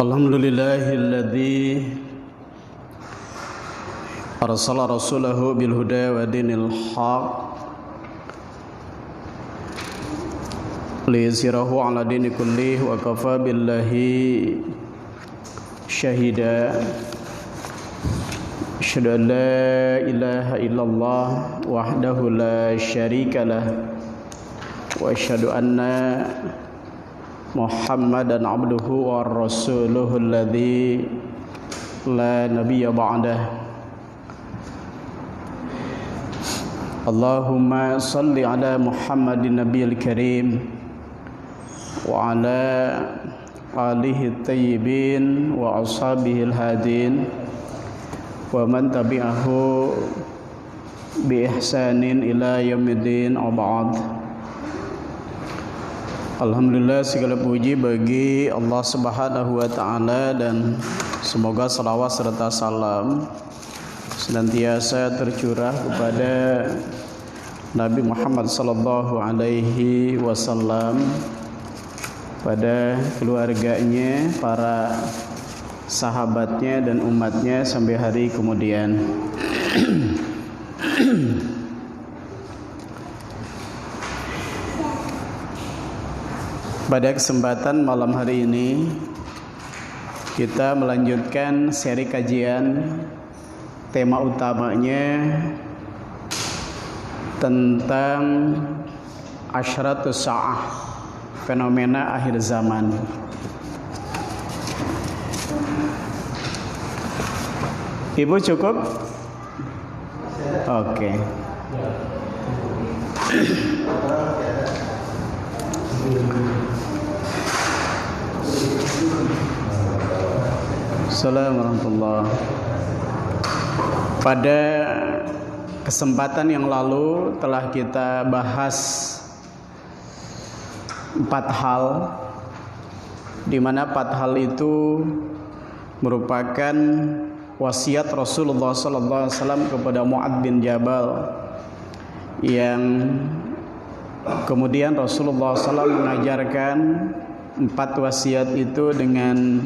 Alhamdulillahilladzi arsala rasulahu bil huda wa dinil haq liyuzhirahu ala dini kullih wa kafa billahi syahida. Asyhadu an la ilaha illallah wahdahu la syarika lah wa asyhadu anna Muhammadan abduhu wa rasuluhu alladhi la nabiyya ba'dah. Allahumma salli ala Muhammadin nabiyil karim wa ala alihi tayyibin wa ashabihil hadin wa man tabi'ahu bi ihsanin ila yaumiddin. Ba'd. Alhamdulillah, segala puji bagi Allah Subhanahu wa taala dan semoga salawat serta salam senantiasa tercurah kepada Nabi Muhammad sallallahu alaihi wasallam, pada keluarganya, para sahabatnya dan umatnya sampai hari kemudian. Pada kesempatan malam hari ini kita melanjutkan seri kajian. Tema utamanya tentang asyratus sa'ah, fenomena akhir zaman. Ibu cukup? Oke. Assalamualaikum warahmatullahi wabarakatuh. Pada kesempatan yang lalu telah kita bahas 4 hal, di mana 4 hal itu merupakan wasiat Rasulullah sallallahu alaihi wasallam kepada Mu'adz bin Jabal, yang kemudian Rasulullah SAW mengajarkan 4 wasiat itu dengan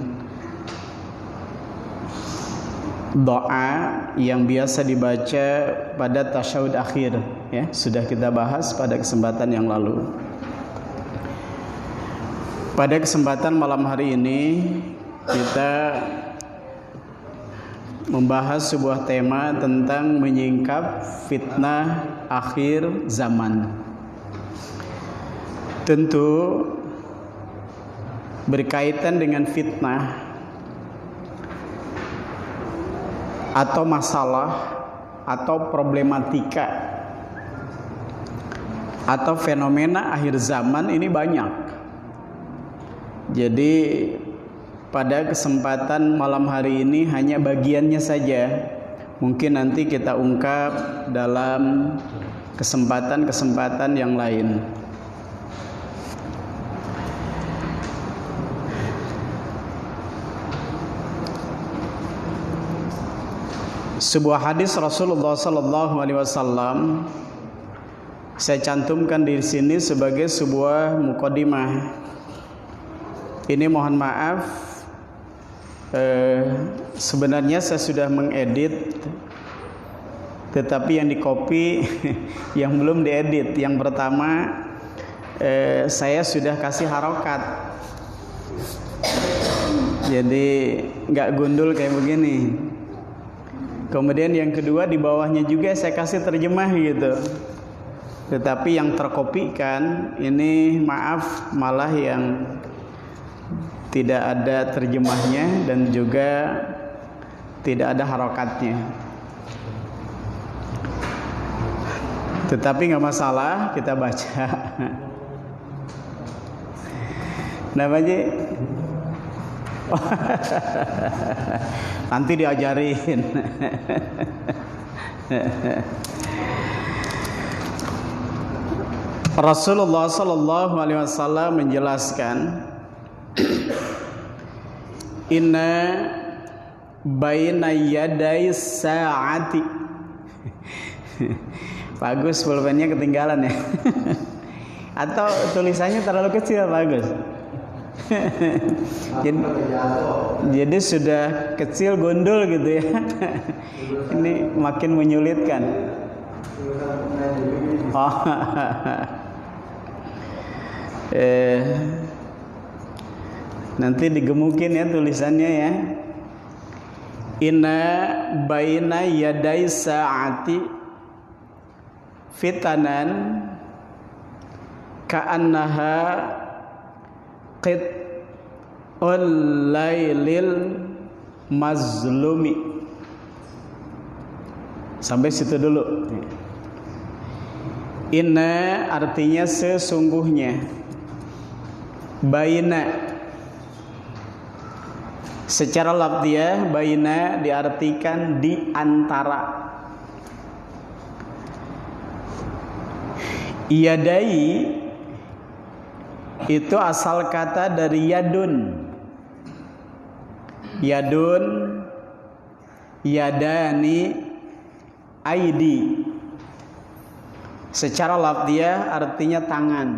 doa yang biasa dibaca pada tasyahud akhir, ya, sudah kita bahas pada kesempatan yang lalu. Pada kesempatan malam hari ini kita membahas sebuah tema tentang menyingkap fitnah akhir zaman. Tentu berkaitan dengan fitnah atau masalah atau problematika atau fenomena akhir zaman ini banyak. Jadi pada kesempatan malam hari ini hanya bagiannya saja. Mungkin nanti kita ungkap dalam kesempatan-kesempatan yang lain. Sebuah hadis Rasulullah sallallahu alaihi wasallam saya cantumkan di sini sebagai sebuah mukadimah. Ini mohon maaf, sebenarnya saya sudah mengedit, tetapi yang di copy yang belum diedit. Yang pertama, saya sudah kasih harokat, jadi nggak gundul kayak begini. Kemudian yang kedua, di bawahnya juga saya kasih terjemah gitu. Tetapi yang terkopikan ini maaf, malah yang tidak ada terjemahnya dan juga tidak ada harokatnya. Tetapi nggak masalah, kita baca. Namanya nanti diajarin. Rasulullah sallallahu alaihi wasallam menjelaskan, inna baina yaday sa'ati. Bagus, pulpennya ketinggalan ya. Atau tulisannya terlalu kecil, bagus. Jadi sudah kecil gondol gitu ya. Ini makin menyulitkan. Oh. Nanti digemukin ya tulisannya ya. Inna baina yaday sa'ati fitanan ka'annaha qit'ul lailil mazlumi. Sampai situ dulu. Inna artinya sesungguhnya. Baina secara lafziyah baina diartikan di antara. Yadai itu asal kata dari yadun. Yadun, yadani, aidi. Secara lafziyah artinya tangan.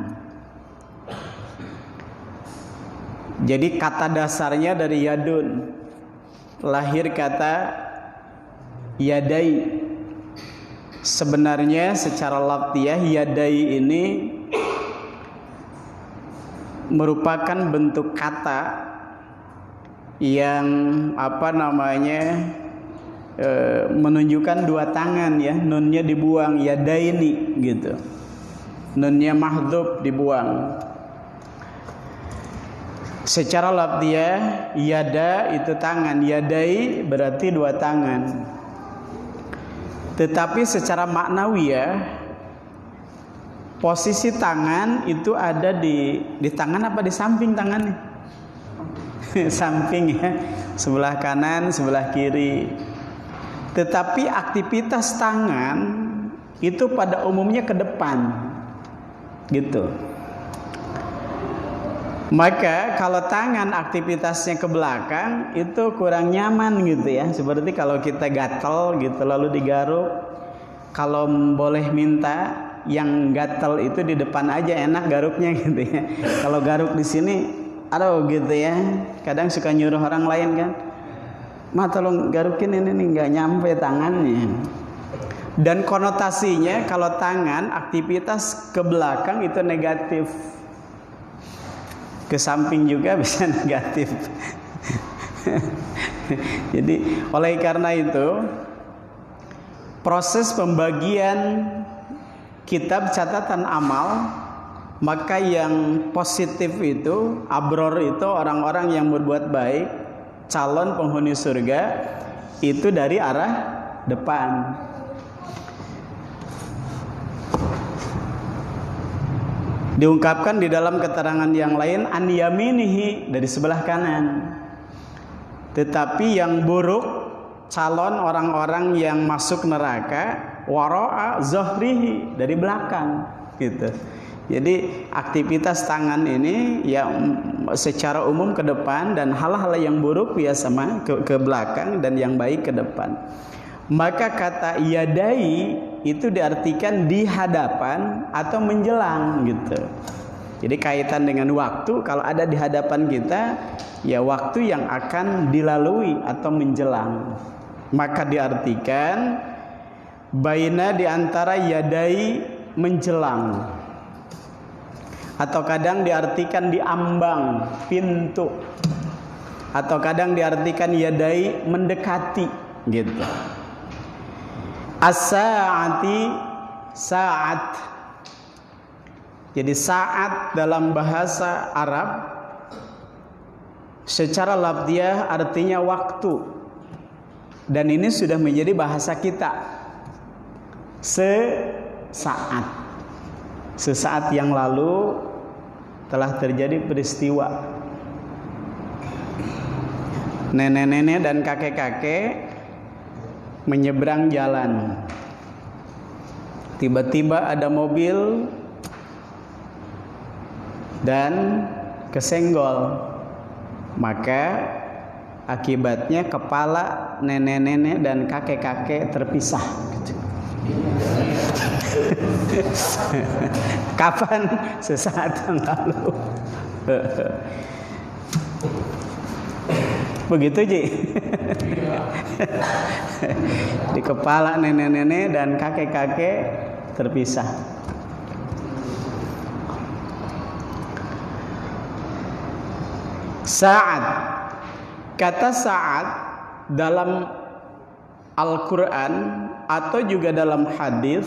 Jadi kata dasarnya dari yadun, lahir kata yadai. Sebenarnya secara lafziyah yadai ini merupakan bentuk kata yang menunjukkan dua tangan ya, nunnya dibuang, yadaini gitu. Nunnya mahdhuf dibuang. Secara lafziyah yada itu tangan, yadai berarti dua tangan. Tetapi secara maknawiyah posisi tangan itu ada di tangan apa di samping tangannya? Samping ya, sebelah kanan, sebelah kiri. Tetapi aktivitas tangan itu pada umumnya ke depan, gitu. Maka kalau tangan aktivitasnya ke belakang itu kurang nyaman gitu ya. Seperti kalau kita gatel gitu lalu digaruk. Kalau boleh minta yang gatel itu di depan aja enak garuknya gitu ya. Kalau garuk di sini aduh gitu ya. Kadang suka nyuruh orang lain kan. "Ma tolong garukin ini nih nggak nyampe tangannya." Dan konotasinya kalau tangan aktivitas ke belakang itu negatif. Ke samping juga bisa negatif. Jadi oleh karena itu proses pembagian kitab catatan amal, maka yang positif itu abror itu orang-orang yang berbuat baik, calon penghuni surga itu dari arah depan. Diungkapkan di dalam keterangan yang lain an yaminihi dari sebelah kanan. Tetapi yang buruk calon orang-orang yang masuk neraka wara'a zahrihi dari belakang gitu. Jadi aktivitas tangan ini ya secara umum ke depan dan hal-hal yang buruk ya sama ke belakang dan yang baik ke depan. Maka kata yadai itu diartikan di hadapan atau menjelang gitu. Jadi kaitan dengan waktu, kalau ada di hadapan kita ya waktu yang akan dilalui atau menjelang. Maka diartikan baina di antara yadai menjelang. Atau kadang diartikan di ambang pintu. Atau kadang diartikan yadai mendekati gitu. As-sa'ati saat. Jadi saat dalam bahasa Arab secara lafziyah artinya waktu. Dan ini sudah menjadi bahasa kita. Sesaat. Sesaat yang lalu telah terjadi peristiwa. Nenek-nenek dan kakek-kakek menyeberang jalan. Tiba-tiba ada mobil dan kesenggol. Maka akibatnya kepala nenek-nenek dan kakek-kakek terpisah. Kapan? Sesaat yang lalu. Begitu Ji. Di kepala nenek-nenek dan kakek-kakek terpisah. Sa'ad. Kata Sa'ad dalam Al-Quran atau juga dalam hadis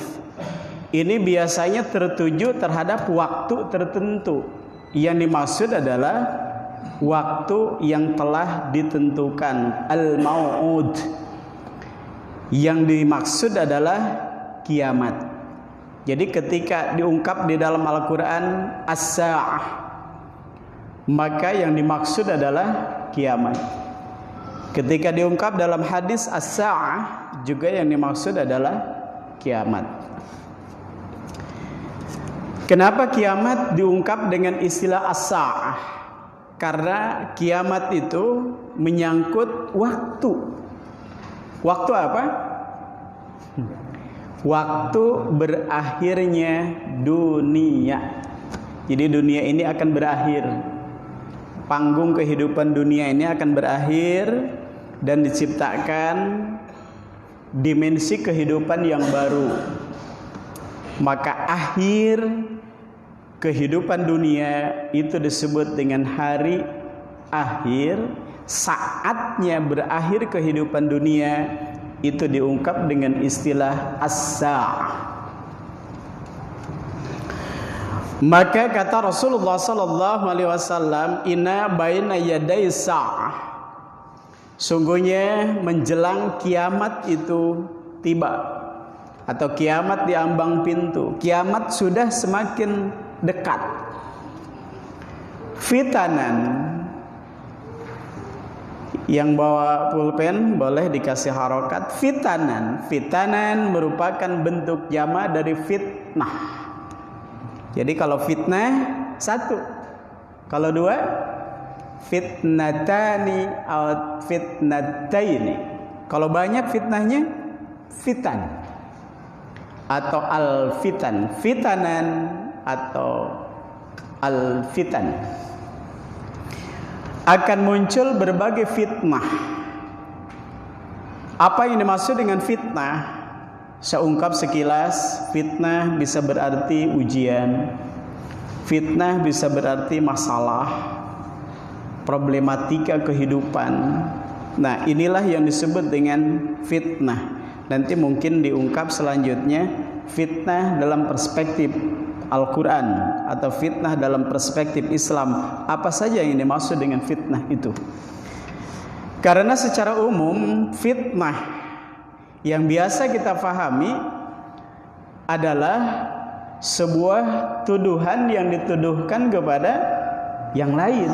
ini biasanya tertuju terhadap waktu tertentu. Yang dimaksud adalah waktu yang telah ditentukan, al-mau'ud. Yang dimaksud adalah kiamat. Jadi ketika diungkap di dalam Al-Quran as-sa'ah, maka yang dimaksud adalah kiamat. Ketika diungkap dalam hadis as-sa'ah, juga yang dimaksud adalah kiamat. Kenapa kiamat diungkap dengan istilah as-sa'ah? Karena kiamat itu menyangkut waktu. Waktu apa? Waktu berakhirnya dunia. Jadi dunia ini akan berakhir. Panggung kehidupan dunia ini akan berakhir dan diciptakan dimensi kehidupan yang baru. Maka akhir kehidupan dunia itu disebut dengan hari akhir. Saatnya berakhir kehidupan dunia itu diungkap dengan istilah as-sa'ah. Maka kata Rasulullah sallallahu alaihi wasallam, inna baina yaday sa'ah. Sungguhnya menjelang kiamat itu tiba, atau kiamat di ambang pintu. Kiamat sudah semakin dekat. Fitanan. Yang bawa pulpen boleh dikasih harokat. Fitanan. Fitanan merupakan bentuk jamak dari fitnah. Jadi kalau fitnah satu, kalau dua fitnatani atau fitnataini. Kalau banyak fitnahnya fitan atau al-fitan, fitanan atau al-fitan. Akan muncul berbagai fitnah. Apa yang dimaksud dengan fitnah? Saya ungkap sekilas. Fitnah bisa berarti ujian. Fitnah bisa berarti masalah, problematika kehidupan. Nah, inilah yang disebut dengan fitnah. Nanti mungkin diungkap selanjutnya fitnah dalam perspektif Al-Quran atau fitnah dalam perspektif Islam. Apa saja yang dimaksud dengan fitnah itu? Karena secara umum fitnah yang biasa kita fahami adalah sebuah tuduhan yang dituduhkan kepada yang lain.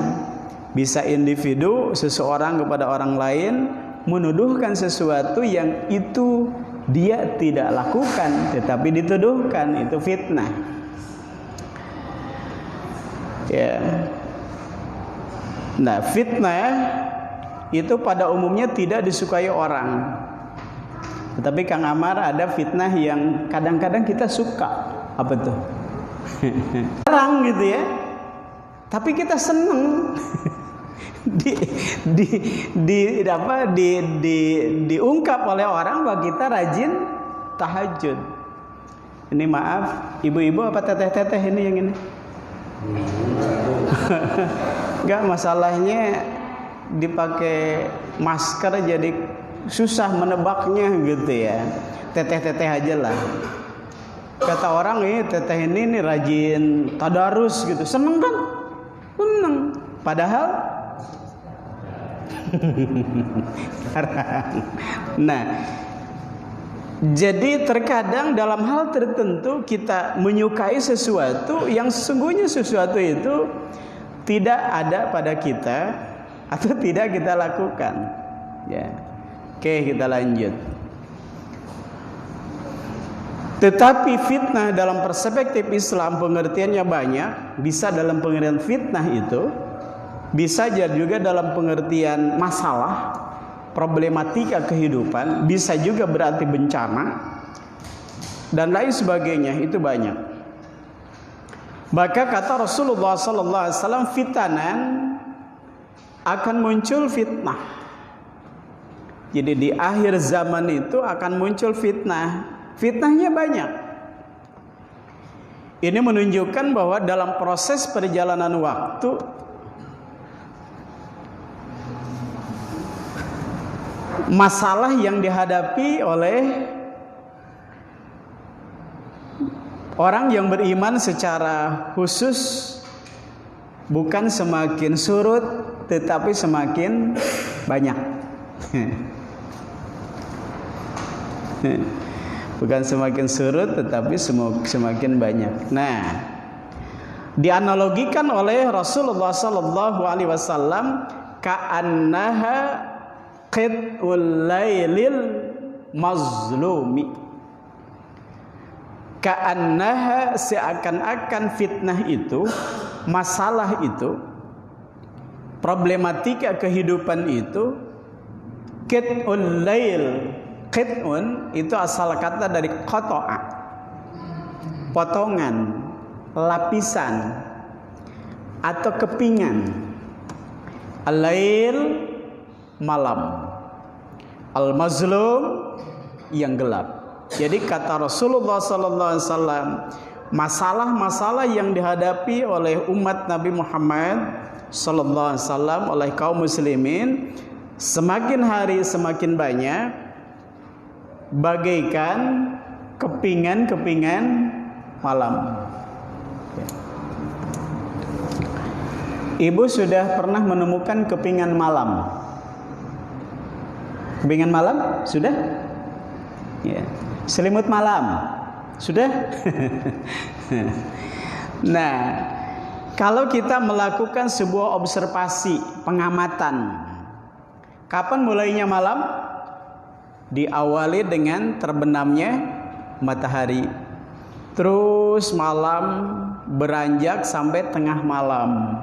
Bisa individu, seseorang kepada orang lain, menuduhkan sesuatu yang itu dia tidak lakukan tetapi dituduhkan, itu fitnah. Ya. Nah, fitnah itu pada umumnya tidak disukai orang. Tetapi Kang Amar, ada fitnah yang kadang-kadang kita suka. Apa tuh? Orang gitu ya. Tapi kita seneng. Diungkap oleh orang bahwa kita rajin tahajud. Ini maaf, ibu-ibu apa teteh-teteh ini yang ini? Enggak, masalahnya dipakai masker jadi susah menebaknya gitu ya. Teteh-teteh aja lah. Kata orang teteh ini rajin tadarus gitu. Seneng kan? Seneng. Padahal nah, jadi terkadang dalam hal tertentu kita menyukai sesuatu yang sesungguhnya sesuatu itu tidak ada pada kita atau tidak kita lakukan. Ya. Oke, kita lanjut. Tetapi fitnah dalam perspektif Islam pengertiannya banyak. Bisa dalam pengertian fitnah itu, bisa juga dalam pengertian masalah, problematika kehidupan, bisa juga berarti bencana dan lain sebagainya. Itu banyak. Maka kata Rasulullah sallallahu alaihi wasallam, fitanan akan muncul fitnah. Jadi di akhir zaman itu akan muncul fitnah. Fitnahnya banyak. Ini menunjukkan bahwa dalam proses perjalanan waktu masalah yang dihadapi oleh orang yang beriman secara khusus bukan semakin surut tetapi semakin banyak. Bukan semakin surut tetapi semakin banyak. Nah, dianalogikan oleh Rasulullah sallallahu alaihi wasallam ka'annaha qit'ul lailil mazlumi. Ka'annaha, seakan-akan fitnah itu, masalah itu, problematika kehidupan itu, qit'ul lail. Qit'un itu asal kata dari qata'a, potongan, lapisan atau kepingan. Al-lail, malam. Al-mazlum, yang gelap. Jadi kata Rasulullah sallallahu alaihi wasallam, masalah-masalah yang dihadapi oleh umat Nabi Muhammad sallallahu alaihi wasallam, oleh kaum muslimin, semakin hari semakin banyak, bagaikan kepingan-kepingan malam. Ibu sudah pernah menemukan kepingan malam? Kepingan malam? Sudah? Ya. Selimut malam? Sudah? Nah, kalau kita melakukan sebuah observasi, pengamatan, kapan mulainya malam? Diawali dengan terbenamnya matahari, terus malam beranjak sampai tengah malam,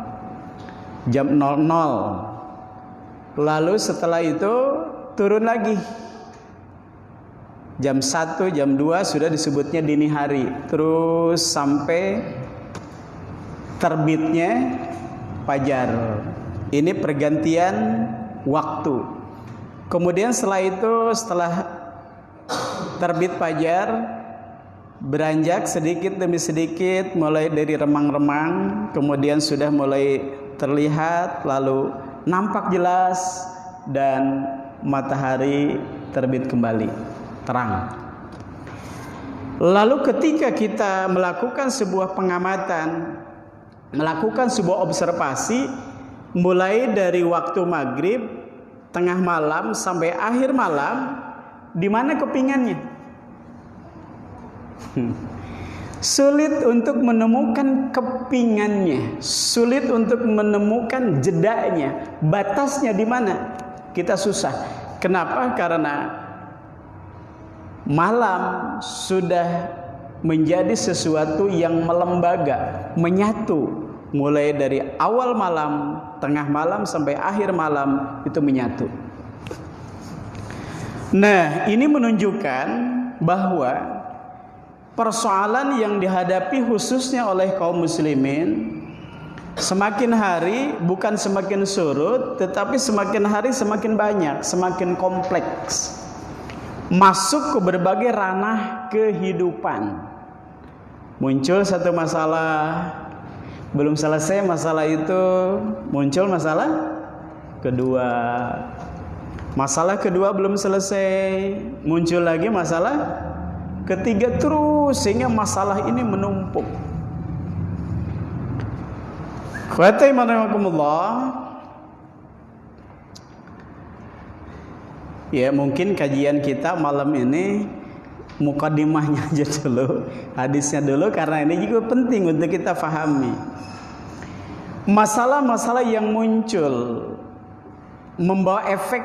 jam 00. Lalu setelah itu turun lagi, jam 1, jam 2 sudah disebutnya dini hari, terus sampai terbitnya fajar. Ini pergantian waktu. Kemudian setelah terbit fajar, beranjak sedikit demi sedikit, mulai dari remang-remang, kemudian sudah mulai terlihat, lalu nampak jelas, dan matahari terbit kembali, terang. Lalu ketika kita melakukan sebuah pengamatan, melakukan sebuah observasi, mulai dari waktu maghrib, tengah malam sampai akhir malam, di mana kepingannya? Sulit untuk menemukan kepingannya, sulit untuk menemukan jedanya, batasnya di mana? Kita susah. Kenapa? Karena malam sudah menjadi sesuatu yang melembaga, menyatu. Mulai dari awal malam, tengah malam sampai akhir malam itu menyatu. Nah, ini menunjukkan bahwa persoalan yang dihadapi khususnya oleh kaum muslimin semakin hari bukan semakin surut, tetapi semakin hari semakin banyak, semakin kompleks, masuk ke berbagai ranah kehidupan. Muncul satu masalah, belum selesai masalah itu, muncul masalah kedua. Masalah kedua belum selesai, muncul lagi masalah ketiga, terus sehingga masalah ini menumpuk. Ya, mungkin kajian kita malam ini mukadimahnya aja dulu, hadisnya dulu, karena ini juga penting untuk kita fahami. Masalah-masalah yang muncul membawa efek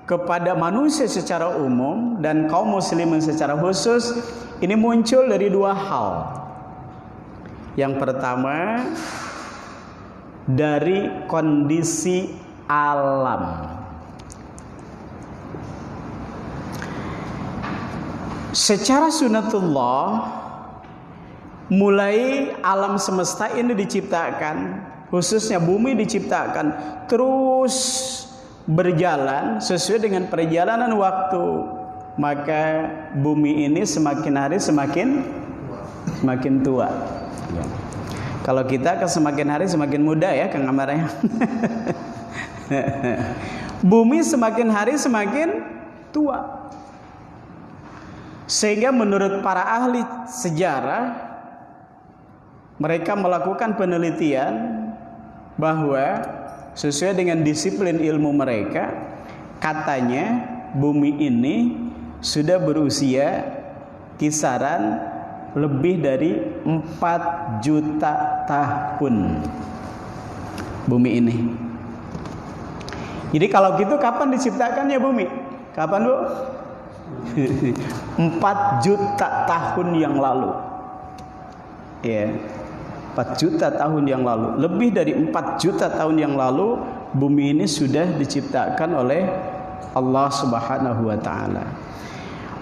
kepada manusia secara umum dan kaum muslimin secara khusus, ini muncul dari dua hal. Yang pertama, dari kondisi alam. Secara sunatullah, mulai alam semesta ini diciptakan, khususnya bumi diciptakan terus berjalan sesuai dengan perjalanan waktu, maka bumi ini semakin hari semakin tua. Kalau kita semakin hari semakin muda ya Kang Amar ya. Bumi semakin hari semakin tua. Sehingga menurut para ahli sejarah, mereka melakukan penelitian bahwa sesuai dengan disiplin ilmu mereka, katanya bumi ini sudah berusia kisaran lebih dari 4 juta tahun. Bumi ini. Jadi kalau gitu kapan diciptakannya bumi? Kapan, Bu? 4 juta tahun yang lalu. Ya. 4 juta tahun yang lalu. Lebih dari 4 juta tahun yang lalu bumi ini sudah diciptakan oleh Allah Subhanahu wa taala.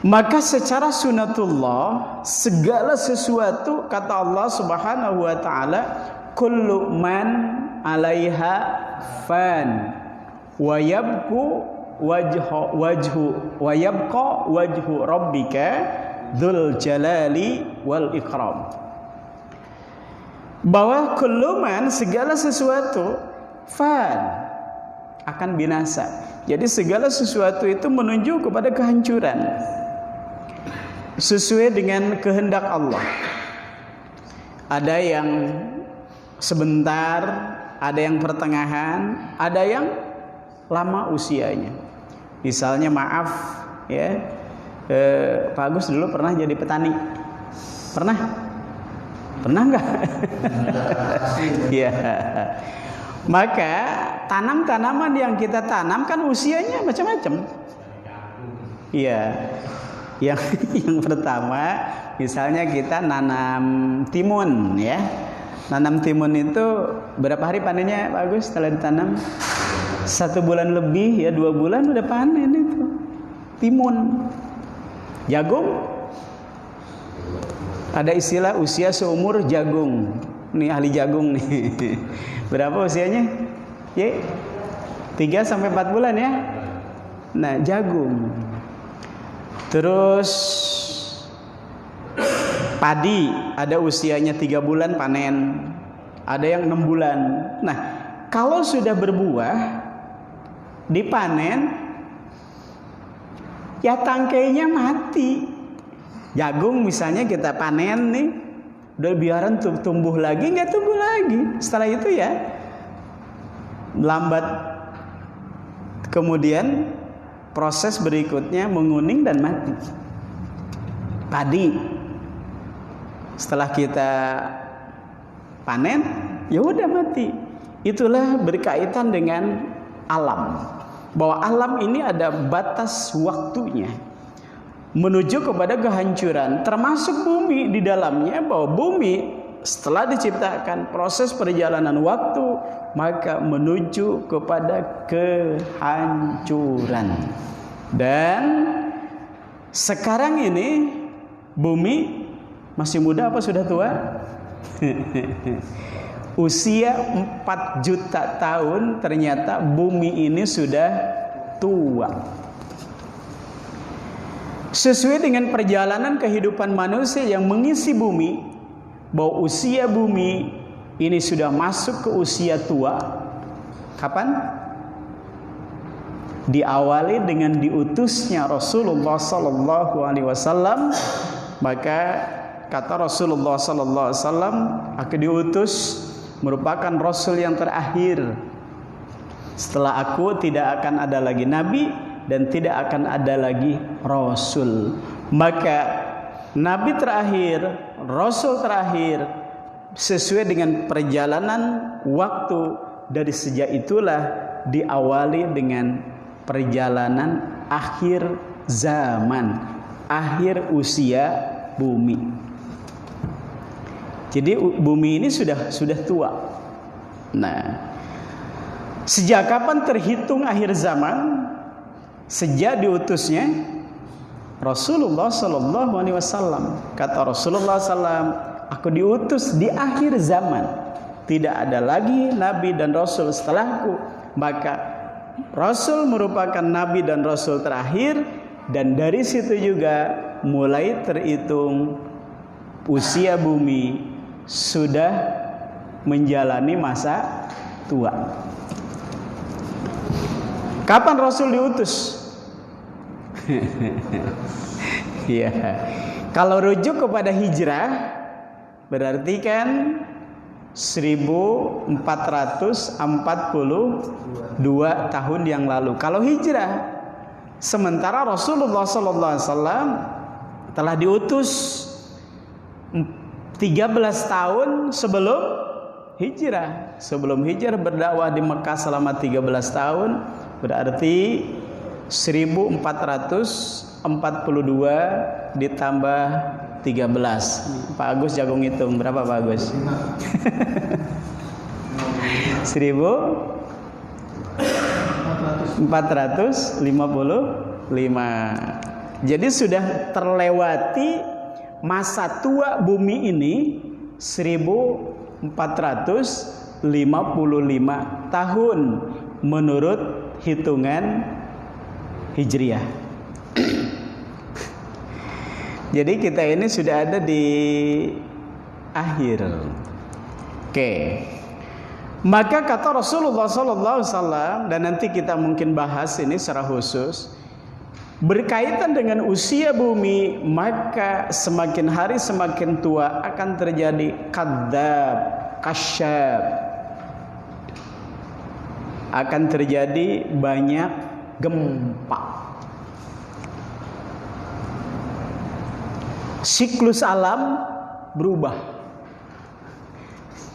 Maka secara sunatullah segala sesuatu kata Allah Subhanahu wa taala, kullu man 'alaiha fan wa yabqa wajhu rabbika dzul jalali wal ikram. Bahwa kullu man segala sesuatu fan akan binasa. Jadi segala sesuatu itu menuju kepada kehancuran sesuai dengan kehendak Allah. Ada yang sebentar, ada yang pertengahan, ada yang lama usianya. Misalnya maaf ya, Pak Agus dulu pernah jadi petani. Pernah nggak? Iya. Maka tanaman-tanaman yang kita tanam kan usianya macam-macam. Iya. Yang pertama, misalnya kita nanam timun ya. Nanam timun itu berapa hari panennya Pak Agus setelah ditanam? 1 bulan lebih ya, 2 bulan udah panen itu timun. Jagung, ada istilah usia seumur jagung. Nih ahli jagung nih. Berapa usianya? 3-4 bulan ya. Nah, jagung. Terus padi ada usianya 3 bulan panen, ada yang 6 bulan. Nah, kalau sudah berbuah dipanen, ya tangkainya mati. Jagung misalnya kita panen nih, udah biaran tumbuh lagi, nggak tumbuh lagi. Setelah itu ya lambat, kemudian proses berikutnya menguning dan mati. Padi setelah kita panen ya udah mati. Itulah berkaitan dengan alam, bahwa alam ini ada batas waktunya menuju kepada kehancuran, termasuk bumi di dalamnya. Bahwa bumi setelah diciptakan, proses perjalanan waktu, maka menuju kepada kehancuran. Dan sekarang ini bumi masih muda apa sudah tua? Usia 4 juta tahun, ternyata bumi ini sudah tua. Sesuai dengan perjalanan kehidupan manusia yang mengisi bumi, bahwa usia bumi ini sudah masuk ke usia tua. Kapan? Diawali dengan diutusnya Rasulullah sallallahu alaihi wasallam. Maka kata Rasulullah sallallahu alaihi wasallam, aku diutus merupakan rasul yang terakhir. Setelah aku tidak akan ada lagi nabi dan tidak akan ada lagi rasul. Maka nabi terakhir, rasul terakhir, sesuai dengan perjalanan waktu. Dari sejak itulah diawali dengan perjalanan akhir zaman, akhir usia bumi. Jadi bumi ini sudah tua. Nah, sejak kapan terhitung akhir zaman? Sejak diutusnya Rasulullah sallallahu alaihi wasallam. Kata Rasulullah sallam, aku diutus di akhir zaman. tidak ada lagi nabi dan rasul setelahku, maka rasul merupakan nabi dan rasul terakhir, dan dari situ juga mulai terhitung usia bumi sudah menjalani masa tua. Kapan rasul diutus? Ya, kalau rujuk kepada hijrah berarti kan 1442 tahun yang lalu kalau hijrah. Sementara Rasulullah SAW telah diutus 13 tahun sebelum hijrah. Sebelum hijrah berdakwah di Mekah selama 13 tahun, berarti 1442 ditambah 13. Pak Agus jago ngitung, berapa Pak Agus? 1455. Jadi sudah terlewati masa tua bumi ini 1455 tahun menurut hitungan Hijriah. Jadi kita ini sudah ada di akhir. Oke. Maka kata Rasulullah SAW, dan nanti kita mungkin bahas ini secara khusus, berkaitan dengan usia bumi, maka semakin hari semakin tua akan terjadi kadzab, kasyaf, akan terjadi banyak gempa. Siklus alam berubah.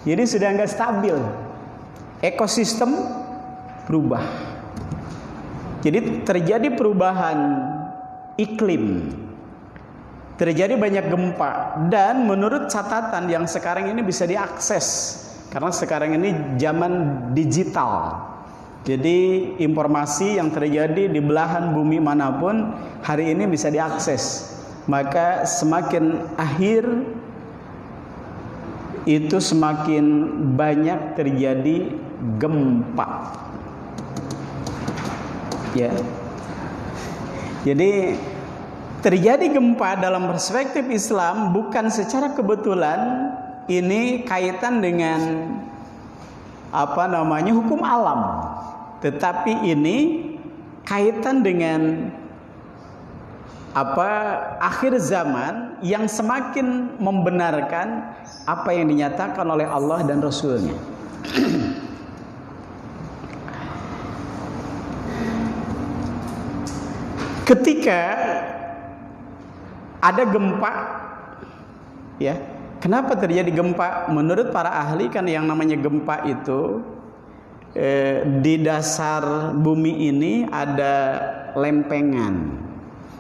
Jadi sudah nggak stabil. Ekosistem berubah. Jadi terjadi perubahan iklim. Terjadi banyak gempa, dan menurut catatan yang sekarang ini bisa diakses karena sekarang ini zaman digital. Jadi informasi yang terjadi di belahan bumi manapun hari ini bisa diakses. Maka semakin akhir itu semakin banyak terjadi gempa. Ya. Jadi terjadi gempa dalam perspektif Islam bukan secara kebetulan, ini kaitan dengan hukum alam. Tetapi ini kaitan dengan akhir zaman yang semakin membenarkan apa yang dinyatakan oleh Allah dan Rasulnya. Ketika ada gempa, ya, kenapa terjadi gempa? Menurut para ahli kan yang namanya gempa itu di dasar bumi ini ada lempengan.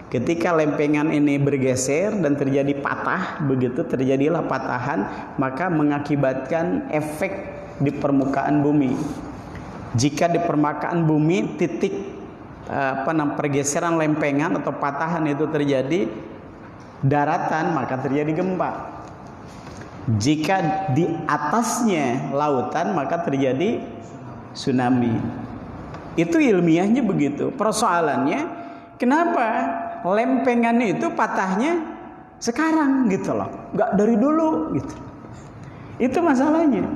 Ketika lempengan ini bergeser dan terjadi patah, begitu terjadilah patahan, maka mengakibatkan efek di permukaan bumi. Jika di permukaan bumi titik pergeseran lempengan atau patahan itu terjadi daratan, maka terjadi gempa. Jika di atasnya lautan, maka terjadi tsunami. Itu ilmiahnya begitu. Persoalannya, kenapa lempengan itu patahnya sekarang gitu loh, nggak dari dulu gitu. Itu masalahnya.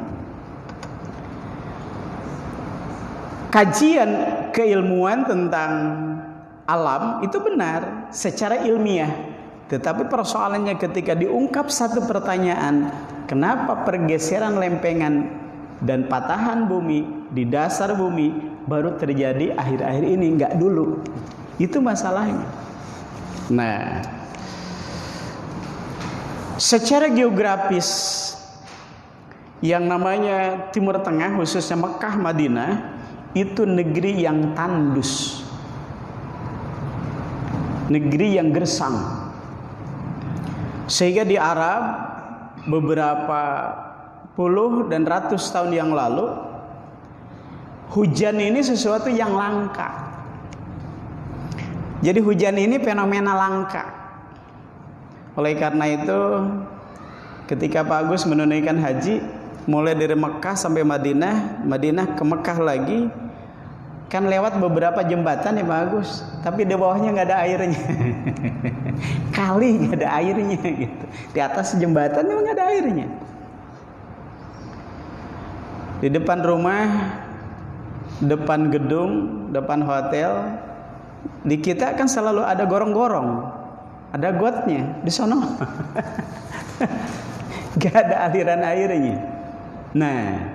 Kajian keilmuan tentang alam itu benar secara ilmiah, tetapi persoalannya ketika diungkap satu pertanyaan, kenapa pergeseran lempengan dan patahan bumi di dasar bumi baru terjadi akhir-akhir ini, nggak dulu. Itu masalahnya. Nah, secara geografis yang namanya Timur Tengah, khususnya Mekah, Madinah, itu negeri yang tandus, negeri yang gersang. Sehingga di Arab beberapa puluh dan ratus tahun yang lalu, hujan ini sesuatu yang langka. Jadi hujan ini fenomena langka. Oleh karena itu, ketika Pak Agus menunaikan haji, mulai dari Mekah sampai Madinah, Madinah ke Mekah lagi, kan lewat beberapa jembatan ya Pak Agus, tapi di bawahnya nggak ada airnya. Kali nggak ada airnya gitu. Di atas jembatan memang nggak ada airnya. Di depan rumah, depan gedung, depan hotel, di kita kan selalu ada gorong-gorong, ada gotnya di sono. Gak ada aliran airnya. Nah,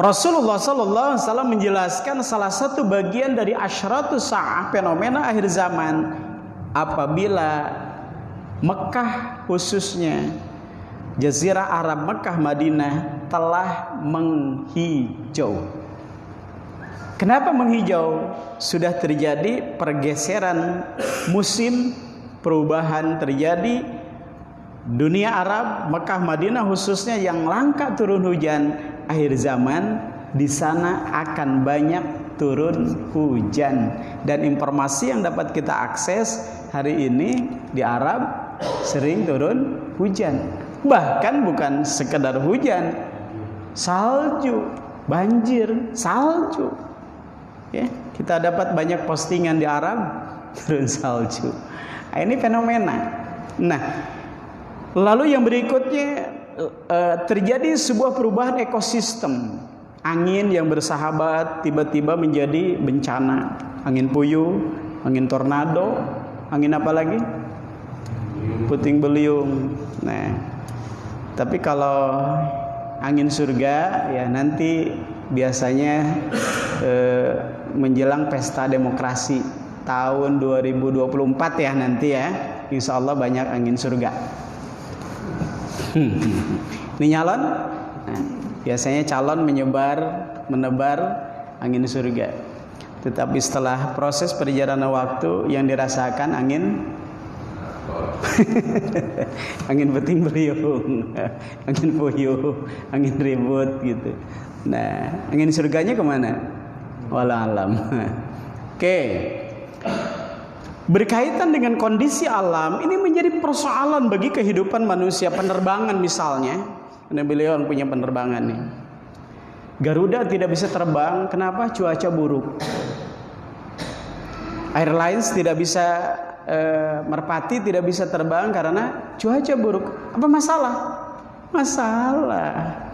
Rasulullah SAW menjelaskan salah satu bagian dari asyratus sa'ah, fenomena akhir zaman, apabila Mekah khususnya Jazirah Arab Mekah Madinah telah menghijau. Kenapa menghijau? Sudah terjadi pergeseran musim, perubahan terjadi. Dunia Arab, Mekah Madinah khususnya yang langka turun hujan, akhir zaman di sana akan banyak turun hujan. Dan informasi yang dapat kita akses hari ini di Arab sering turun hujan. Bahkan bukan sekedar hujan, salju, banjir, salju. Ya, kita dapat banyak postingan di Arab turun salju. Nah, ini fenomena. Nah, lalu yang berikutnya terjadi sebuah perubahan ekosistem. Angin yang bersahabat tiba-tiba menjadi bencana. Angin puyuh, angin tornado, angin apa lagi? Puting beliung. Nah, tapi kalau angin surga ya nanti biasanya menjelang pesta demokrasi tahun 2024 ya nanti ya. Insya Allah banyak angin surga. Ini nyalon, nah, biasanya calon menebar angin surga. Tetapi setelah proses perjalanan waktu yang dirasakan angin angin puting beliung, angin puyuh, angin ribut gitu. Nah, angin surganya kemana? Walau alam. Oke. Berkaitan dengan kondisi alam, ini menjadi persoalan bagi kehidupan manusia. Penerbangan misalnya, karena beliau punya penerbangan nih. Garuda tidak bisa terbang, kenapa? Cuaca buruk. Airlines tidak bisa, Merpati tidak bisa terbang karena cuaca buruk. Apa masalah? Masalah.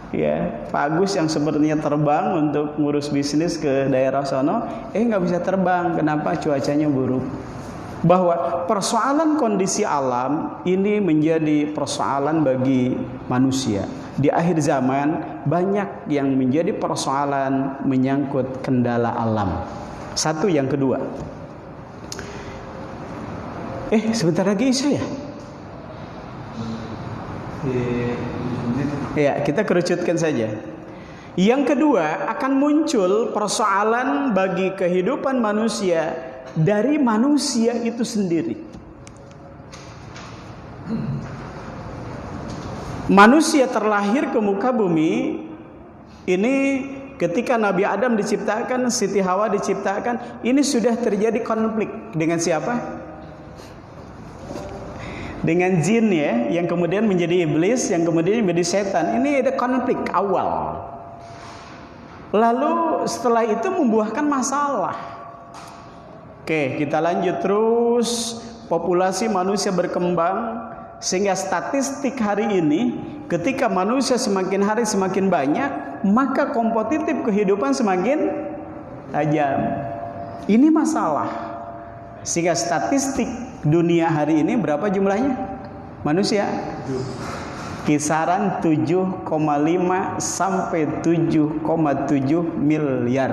Ya, Pak Agus yang sepertinya terbang untuk ngurus bisnis ke daerah sono, nggak bisa terbang. Kenapa? Cuacanya buruk. Bahwa persoalan kondisi alam ini menjadi persoalan bagi manusia. Di akhir zaman banyak yang menjadi persoalan menyangkut kendala alam. Satu, yang kedua. Sebentar lagi Isya ya? Ya, kita kerucutkan saja. Yang kedua, akan muncul persoalan bagi kehidupan manusia dari manusia itu sendiri. Manusia terlahir ke muka bumi ini ketika Nabi Adam diciptakan, Siti Hawa diciptakan, ini sudah terjadi konflik dengan siapa? Dengan jin ya, yang kemudian menjadi iblis, yang kemudian menjadi setan. Ini ada konflik awal. Lalu setelah itu membuahkan masalah. Oke, kita lanjut terus. Populasi manusia berkembang sehingga statistik hari ini, ketika manusia semakin hari semakin banyak, maka kompetitif kehidupan semakin tajam. Ini masalah. Sehingga statistik dunia hari ini berapa jumlahnya? Manusia kisaran 7,5 sampai 7,7 miliar.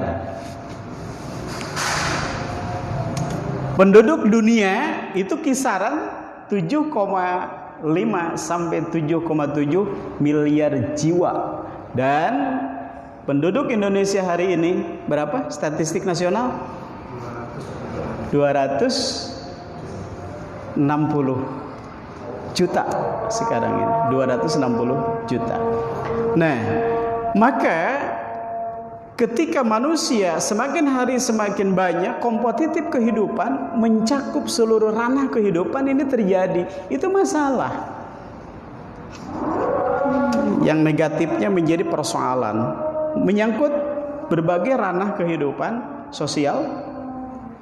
Penduduk dunia itu kisaran 7,5 sampai 7,7 miliar jiwa. Dan penduduk Indonesia hari ini berapa? Statistik nasional 260 juta sekarang ini, 260 juta. Nah, maka ketika manusia semakin hari semakin banyak, kompetitif kehidupan mencakup seluruh ranah kehidupan ini terjadi. Itu masalah. yang negatifnya menjadi persoalan, menyangkut berbagai ranah kehidupan sosial,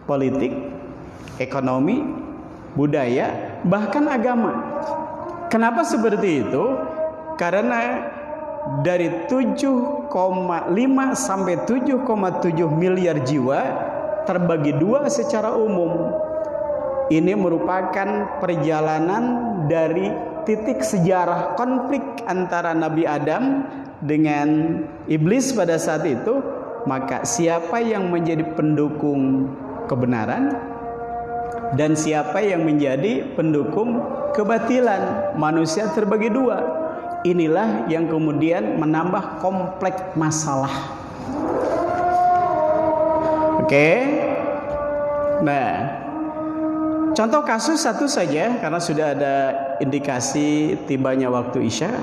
politik, ekonomi, budaya, bahkan agama. Kenapa seperti itu? Karena dari 7,5 sampai 7,7 miliar jiwa terbagi dua secara umum. Ini merupakan perjalanan dari titik sejarah konflik antara Nabi Adam dengan iblis pada saat itu. Maka siapa yang menjadi pendukung kebenaran dan siapa yang menjadi pendukung kebatilan, manusia terbagi dua. Inilah yang kemudian menambah kompleks masalah. Oke. Nah, contoh kasus satu saja, karena sudah ada indikasi tibanya waktu Isya.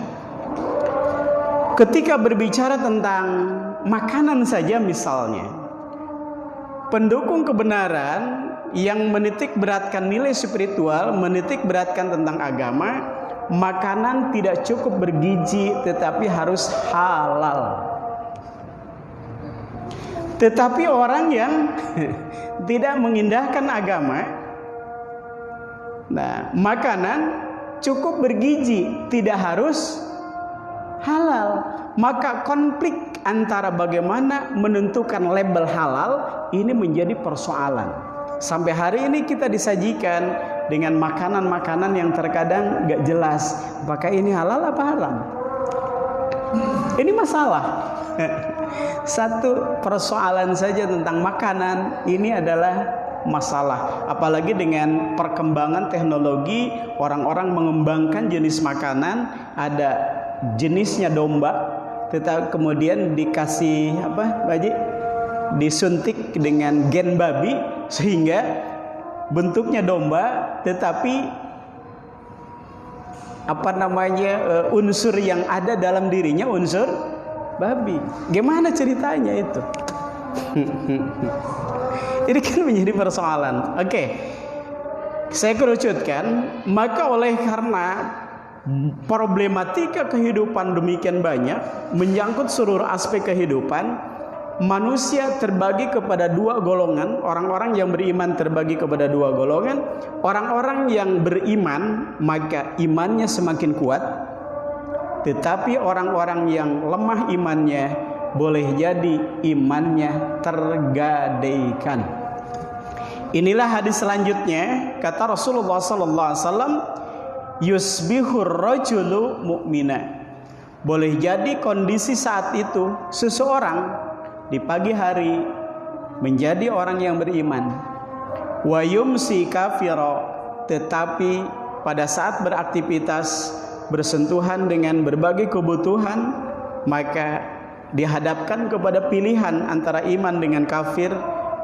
Ketika berbicara tentang makanan saja misalnya, pendukung kebenaran yang menitik beratkan nilai spiritual, menitik beratkan tentang agama, makanan tidak cukup bergizi tetapi harus halal. Tetapi orang yang tidak mengindahkan agama, nah, makanan cukup bergizi, tidak harus halal. Maka konflik antara bagaimana menentukan label halal ini menjadi persoalan. Sampai hari ini kita disajikan dengan makanan-makanan yang terkadang gak jelas apakah ini halal apa haram. Ini masalah. Satu persoalan saja tentang makanan ini adalah masalah. Apalagi dengan perkembangan teknologi, orang-orang mengembangkan jenis makanan, ada jenisnya domba, tetapi kemudian dikasih apa, Pak Haji? Disuntik dengan gen babi sehingga bentuknya domba, tetapi apa namanya, unsur yang ada dalam dirinya unsur babi. Gimana ceritanya itu? Ini kan menjadi persoalan. Oke, saya kerucutkan. Maka oleh karena problematika kehidupan demikian banyak, menyangkut seluruh aspek kehidupan, manusia terbagi kepada dua golongan. Orang-orang yang beriman terbagi kepada dua golongan. Orang-orang yang beriman maka imannya semakin kuat, tetapi orang-orang yang lemah imannya boleh jadi imannya tergadaikan. Inilah hadis selanjutnya, kata Rasulullah SAW, yusbihur rajulu mu'mina. Boleh jadi kondisi saat itu seseorang di pagi hari menjadi orang yang beriman, wa yumsi kafira, tetapi pada saat beraktivitas bersentuhan dengan berbagai kebutuhan, maka dihadapkan kepada pilihan antara iman dengan kafir.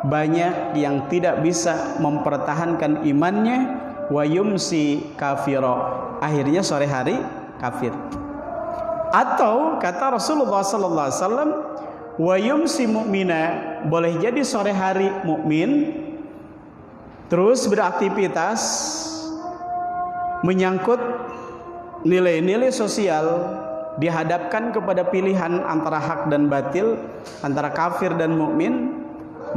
Banyak yang tidak bisa mempertahankan imannya, wa yumsi kafira, akhirnya sore hari kafir. Atau kata Rasulullah sallallahu alaihi wasallam, wa yumsi mu'mina, boleh jadi sore hari mukmin terus beraktivitas menyangkut nilai-nilai sosial, dihadapkan kepada pilihan antara hak dan batil, antara kafir dan mukmin,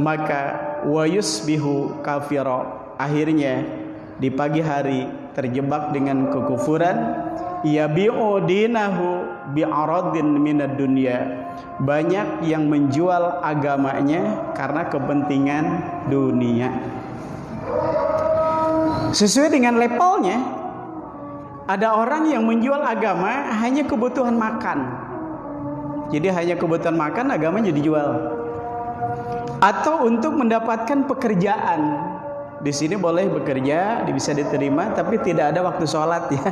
maka wa yusbihu kafira, akhirnya di pagi hari terjebak dengan kekufuran. Yabi'u dinahu bi'aradin minad dunya, banyak yang menjual agamanya karena kepentingan dunia. Sesuai dengan levelnya, ada orang yang menjual agama hanya kebutuhan makan. Jadi hanya kebutuhan makan, agama jadi jual. Atau untuk mendapatkan pekerjaan. Di sini boleh bekerja, bisa diterima, tapi tidak ada waktu sholat ya.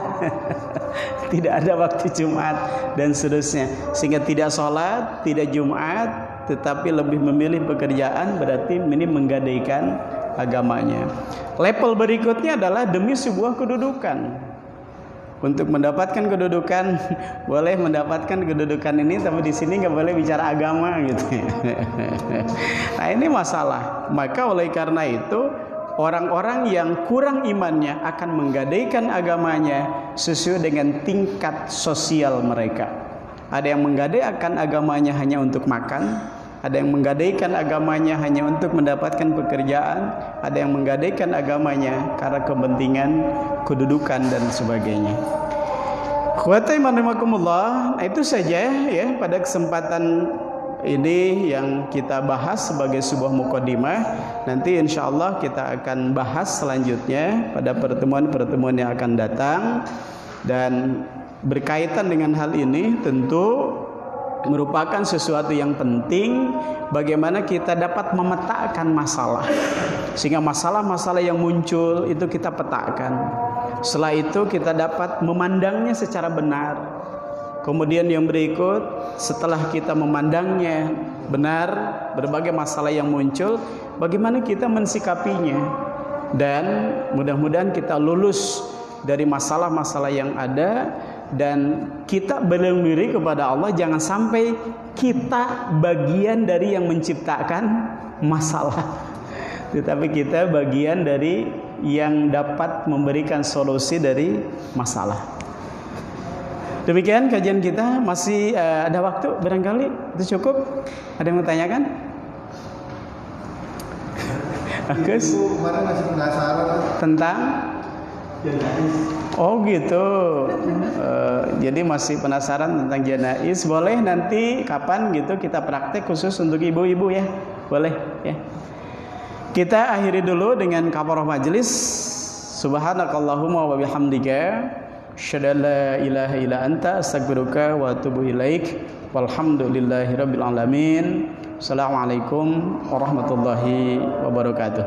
Tidak ada waktu Jumat dan seterusnya. Sehingga tidak sholat, tidak Jumat, tetapi lebih memilih pekerjaan, berarti ini menggadaikan agamanya. Level berikutnya adalah demi sebuah kedudukan. Untuk mendapatkan kedudukan, boleh mendapatkan kedudukan ini, tapi di sini nggak boleh bicara agama gitu. Nah ini masalah. Maka oleh karena itu, orang-orang yang kurang imannya akan menggadaikan agamanya sesuai dengan tingkat sosial mereka. Ada yang menggadaikan agamanya hanya untuk makan, ada yang menggadaikan agamanya hanya untuk mendapatkan pekerjaan, ada yang menggadaikan agamanya karena kepentingan kedudukan dan sebagainya. Khawati rahimakumullah, itu saja ya pada kesempatan ini yang kita bahas sebagai sebuah muqaddimah. Nanti insyaallah kita akan bahas selanjutnya pada pertemuan-pertemuan yang akan datang. Dan berkaitan dengan hal ini tentu merupakan sesuatu yang penting, bagaimana kita dapat memetakan masalah, sehingga masalah-masalah yang muncul itu kita petakan. Setelah itu kita dapat memandangnya secara benar. Kemudian yang berikut, setelah kita memandangnya benar, berbagai masalah yang muncul, bagaimana kita mensikapinya. Dan mudah-mudahan kita lulus dari masalah-masalah yang ada, dan kita berlindung diri kepada Allah, jangan sampai kita bagian dari yang menciptakan masalah, tetapi kita bagian dari yang dapat memberikan solusi dari masalah. Demikian kajian kita. Masih ada waktu barangkali? Itu cukup? Ada yang mau tanyakan? Agus? Kemarin masih penasaran tentang? Oh gitu. Jadi masih penasaran tentang janaiz. Boleh nanti kapan gitu kita praktek khusus untuk ibu-ibu ya. Boleh ya. Kita akhiri dulu dengan kafarah majelis. Subhanakallahumma wa bihamdika, asyhadu an la ilaha illa anta, astaghfiruka wa atubu ilaik. Walhamdulillahirabbil alamin. Assalamualaikum warahmatullahi wabarakatuh.